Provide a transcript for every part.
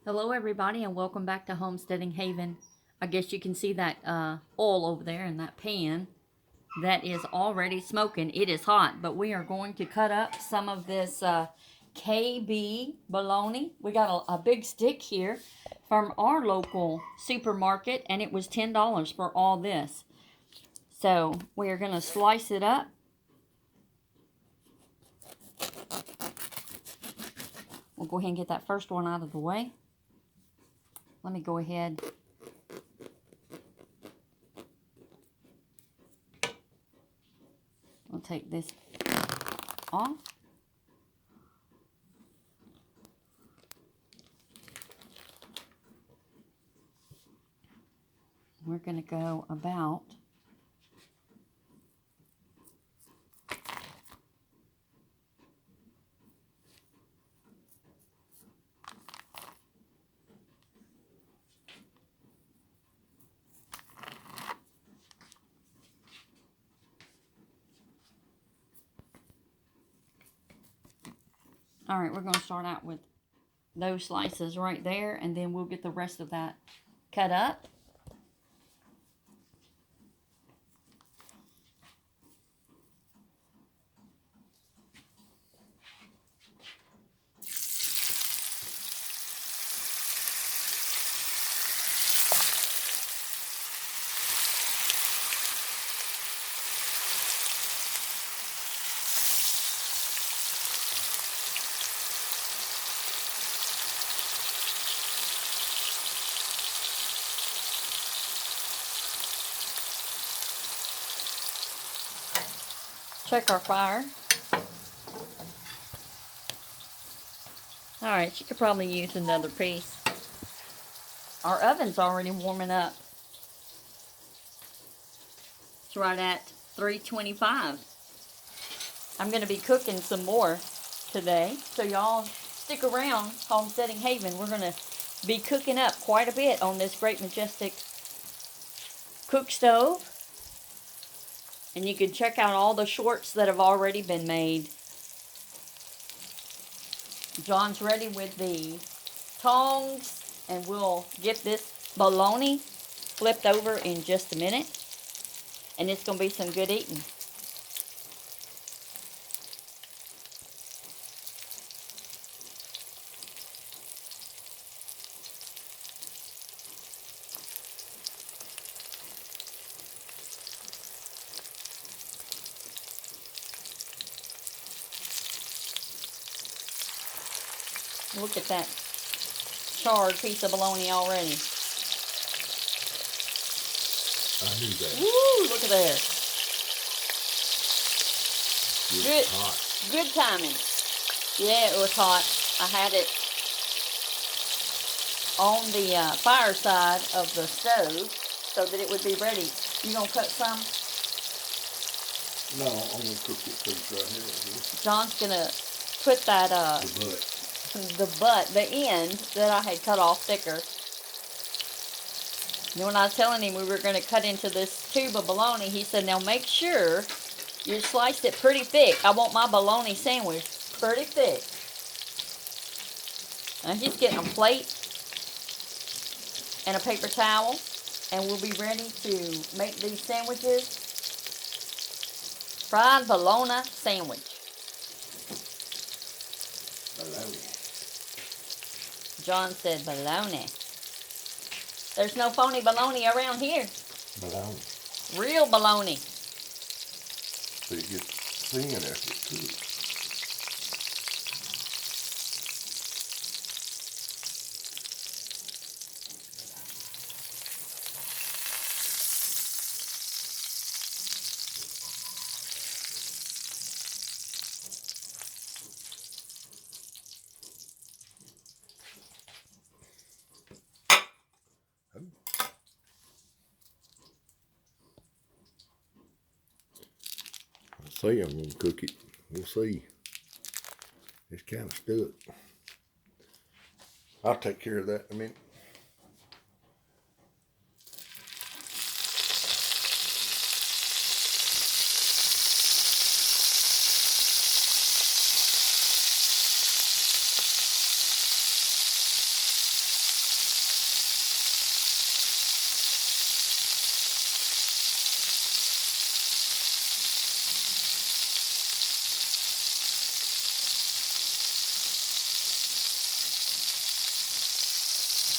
Hello everybody and welcome back to Homesteading Haven. I guess you can see that oil over there in that pan that is already smoking. It is hot, but we are going to cut up some of this KB bologna. We got a big stick here from our local supermarket and it was $10 for all this. So we are going to slice it up. We'll go ahead and get that first one out of the way. Let me go ahead. We'll take this off. We're going to go about all right, we're going to start out with those slices right there, and then we'll get the rest of that cut up. Check our fire. All right, she could probably use another piece. Our oven's already warming up. It's right at 325. I'm going to be cooking some more today, so y'all stick around. Homesteading Haven, we're going to be cooking up quite a bit on this great majestic cook stove. And you can check out all the shorts that have already been made. John's ready with the tongs, and we'll get this bologna flipped over in just a minute. And it's going to be some good eating. Look at that charred piece of bologna already. I knew that. Woo, look at there. It's hot. Good timing. Yeah, it was hot. I had it on the fire side of the stove so that it would be ready. You gonna cut some? No, I'm gonna cook this piece right here. John's gonna put that the end that I had cut off thicker. And when I was telling him we were going to cut into this tube of bologna, he said, now make sure you slice it pretty thick. I want my bologna sandwich pretty thick. Now he's getting a plate and a paper towel, and we'll be ready to make these sandwiches. Fried bologna sandwich. Bologna. John said bologna. There's no phony bologna around here. Bologna. Real bologna. So it gets thin after it's cooked. I'm gonna cook it. We'll see. It's kind of stuck. I'll take care of that in a minute.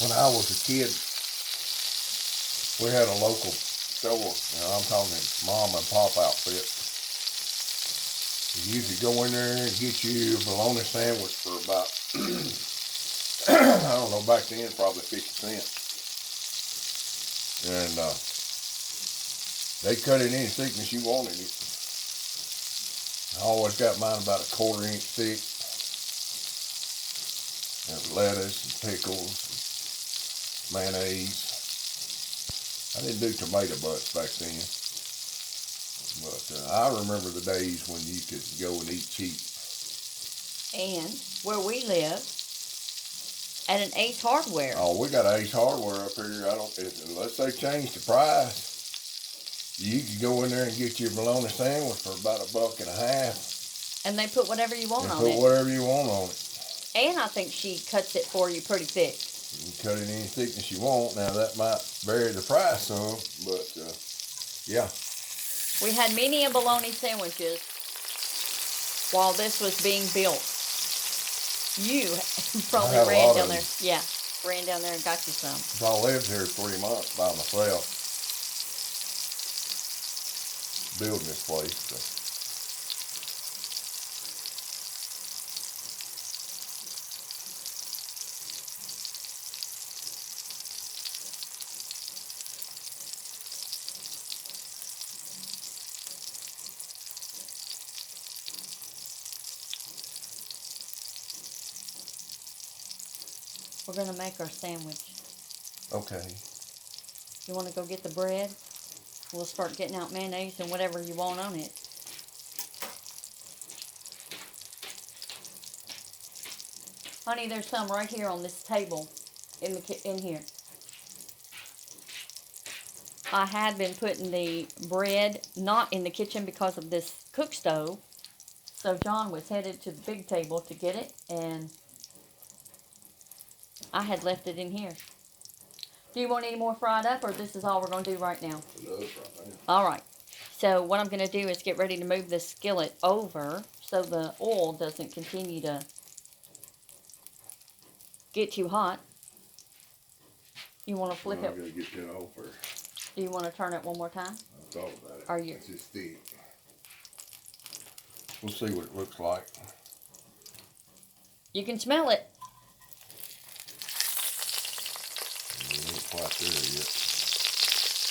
When I was a kid, we had a local store. Now I'm talking mom and pop outfit. You could go in there and get you a bologna sandwich for about, I don't know, back then probably 50 cents. And they cut it any thickness you wanted it. I always got mine about a 1/4 inch thick. And lettuce and pickles, and mayonnaise. I didn't do tomato butts back then. But I remember the days when you could go and eat cheap. And where we live, at an Ace Hardware. Oh, we got Ace Hardware up here. Unless they change the price, you could go in there and get your bologna sandwich for about $1.50. And they put whatever you want on Put it. whatever you want on it. And I think she cuts it for you pretty thick. You can cut it any thickness you want. Now that might vary the price some, but yeah. We had many a bologna sandwiches while this was being built. You probably ran down there. Yeah, ran down there and got you some. I lived here 3 months by myself, building this place. So. We're going to make our sandwich. Okay. You want to go get the bread? We'll start getting out mayonnaise and whatever you want on it. Honey, there's some right here on this table in here. I had been putting the bread not in the kitchen because of this cook stove. So John was headed to the big table to get it, and I had left it in here. Do you want any more fried up, or this is all we're going to do right now? All right. So what I'm going to do is get ready to move this skillet over so the oil doesn't continue to get too hot. You want to flip it? I'm going to get that off first. Do you want to turn it one more time? I thought about it. Are you? It's just thick. We'll see what it looks like. You can smell it. It ain't quite there yet.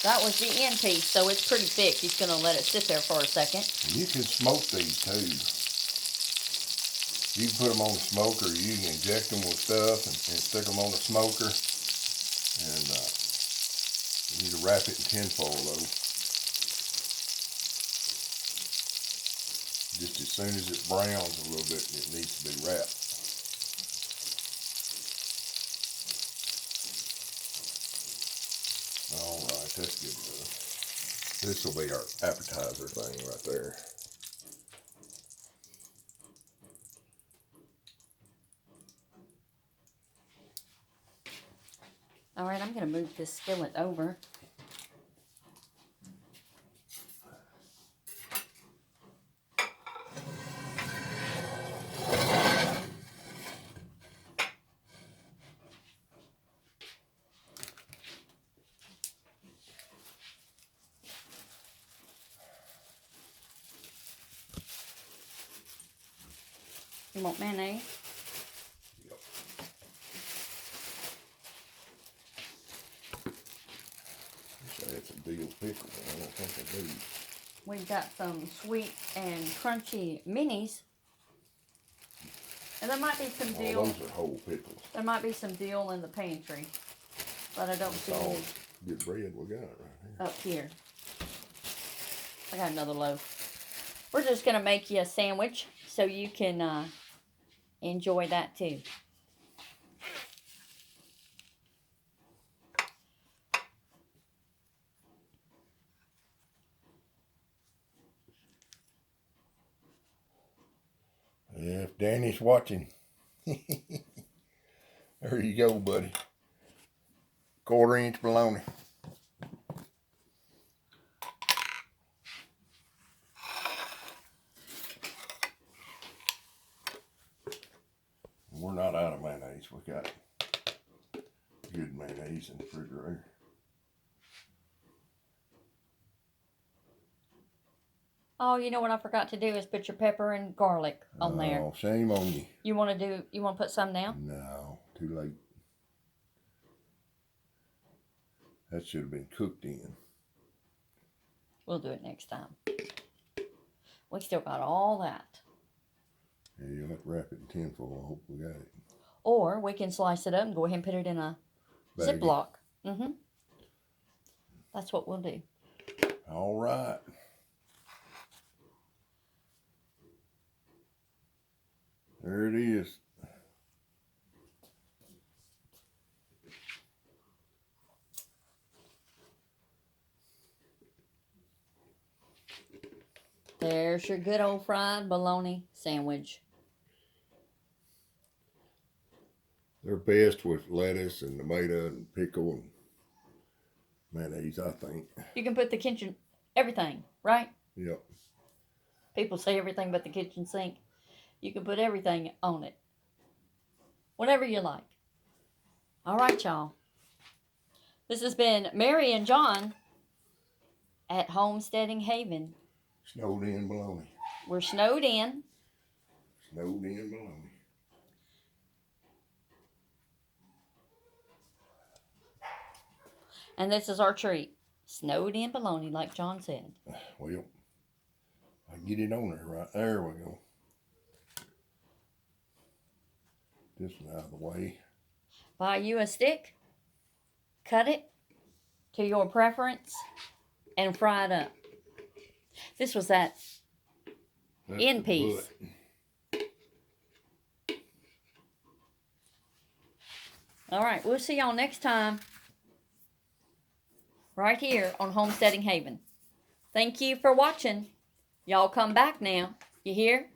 That was the end piece, so it's pretty thick. He's going to let it sit there for a second. You can smoke these too. You can put them on the smoker. You can inject them with stuff and stick them on the smoker. And you need to wrap it in tinfoil though. Just as soon as it browns a little bit, it needs to be wrapped. All right, that's good enough. This will be our appetizer thing right there. All right, I'm going to move this skillet over. You want mayonnaise? Yep. Wish I had some dill pickles. I don't think I do. We've got some sweet and crunchy minis. And there might be some dill. Oh, those are whole pickles. There might be some dill in the pantry. But I don't see any Good bread we got right here. up here. I got another loaf. We're just going to make you a sandwich so you can enjoy that too. Yeah, if Danny's watching, there you go, buddy. 1/4 inch bologna. We're not out of mayonnaise. We got good mayonnaise in the refrigerator. Oh, you know what I forgot to do is put your pepper and garlic on there. Oh, shame on you. You want to put some now? No, too late. That should have been cooked in. We'll do it next time. We still got all that. Yeah, you'll have to wrap it in tinfoil. I hope we got it. Or we can slice it up and go ahead and put it in a Baggie. Ziploc. That's what we'll do. All right. There it is. There's your good old fried bologna sandwich. They're best with lettuce and tomato and pickle and mayonnaise, I think. You can put the kitchen, everything, right? Yep. People say everything but the kitchen sink. You can put everything on it. Whatever you like. All right, y'all. This has been Mary and John at Homesteading Haven. Snowed in bologna. We're snowed in. Snowed in bologna. And this is our treat. Snowed in bologna, like John said. Well, I get it on there right there. We go. This one out of the way. Buy you a stick, cut it to your preference, and fry it up. This was that That's end the piece. butt. All right, we'll see y'all next time right here on Homesteading Haven. Thank you for watching. Y'all come back now. You hear?